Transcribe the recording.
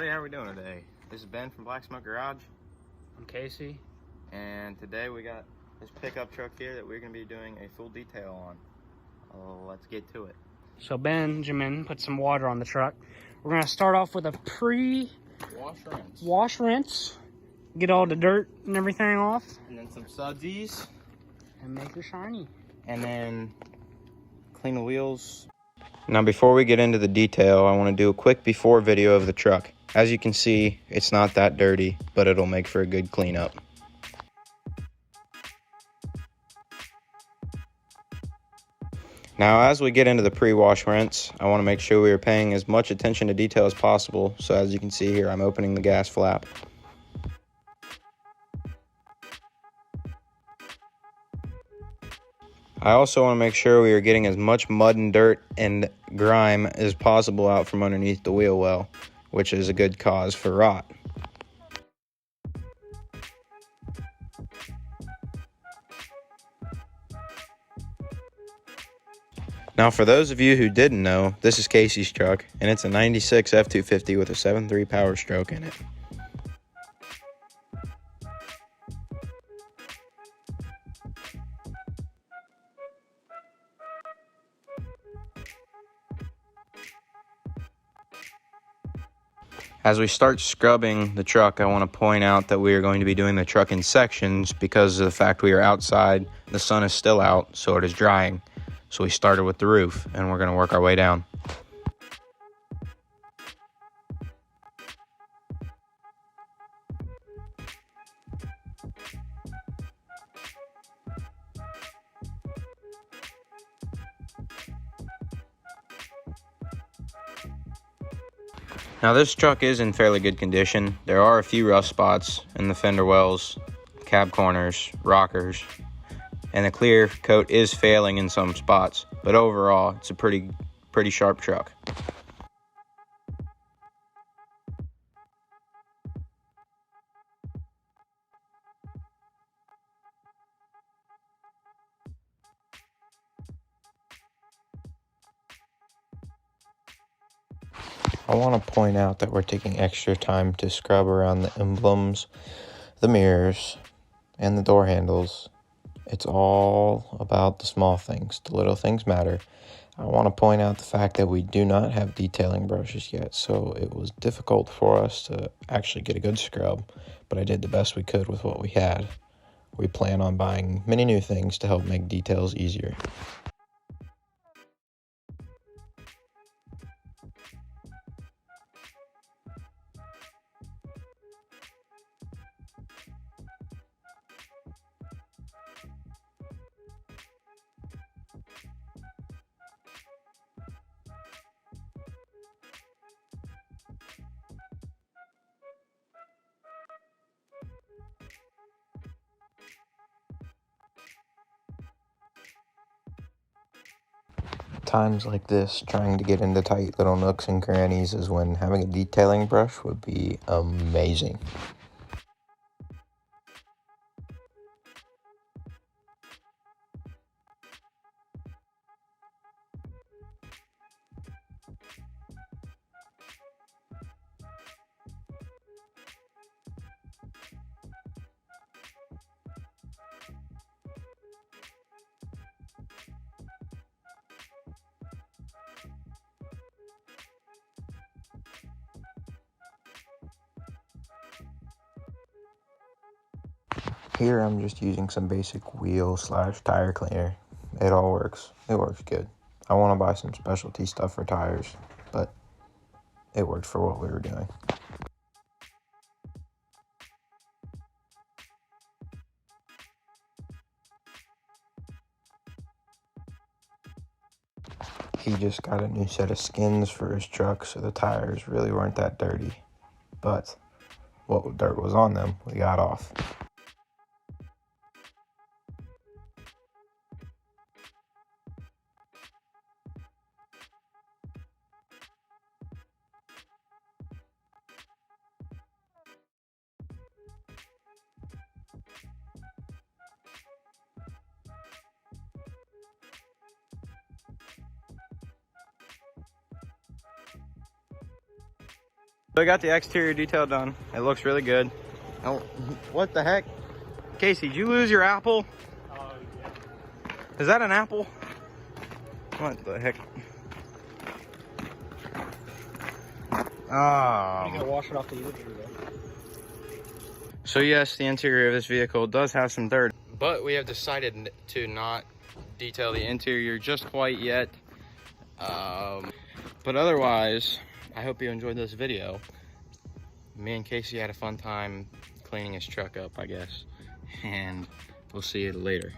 everybody, how are we doing today? This is Ben from Black Smoke Garage. I'm Casey. And today we got this pickup truck here that we're going to be doing a full detail on. Let's get to it. So Benjamin put some water on the truck. We're going to start off with a wash rinse. Get all the dirt and everything off. And then some sudsies. And make her shiny. And then clean the wheels. Now before we get into the detail, I want to do a quick before video of the truck. As you can see, it's not that dirty, but it'll make for a good cleanup. Now as we get into the pre-wash rinse, I want to make sure we are paying as much attention to detail as possible. So as you can see here, I'm opening the gas flap. I also want to make sure we are getting as much mud and dirt and grime as possible out from underneath the wheel well, which is a good cause for rot. Now for those of you who didn't know, this is Casey's truck, and it's a 96 F250 with a 7.3 Powerstroke in it. As we start scrubbing the truck, I want to point out that we are going to be doing the truck in sections because of the fact we are outside. The sun is still out, so it is drying. So we started with the roof, and we're going to work our way down. Now this truck is in fairly good condition. There are a few rough spots in the fender wells, cab corners, rockers, and the clear coat is failing in some spots, but overall it's a pretty sharp truck. I want to point out that we're taking extra time to scrub around the emblems, the mirrors, and the door handles. It's all about the small things. The little things matter. I want to point out the fact that we do not have detailing brushes yet, so it was difficult for us to actually get a good scrub, but I did the best we could with what we had. We plan on buying many new things to help make details easier. Times like this, trying to get into tight little nooks and crannies is when having a detailing brush would be amazing. Here I'm just using some basic wheel/tire cleaner. It all works. It works good. I want to buy some specialty stuff for tires, but it worked for what we were doing. He just got a new set of skins for his truck, so the tires really weren't that dirty. But what dirt was on them, we got off. So I got the exterior detail done. It looks really good. Oh, what the heck? Casey, did you lose your apple? Yeah. Is that an apple? What the heck? You gotta wash it off the user though. So yes, the interior of this vehicle does have some dirt, but we have decided to not detail the interior just quite yet. But otherwise, I hope you enjoyed this video. Me and Casey had a fun time cleaning his truck up, I guess. And we'll see you later.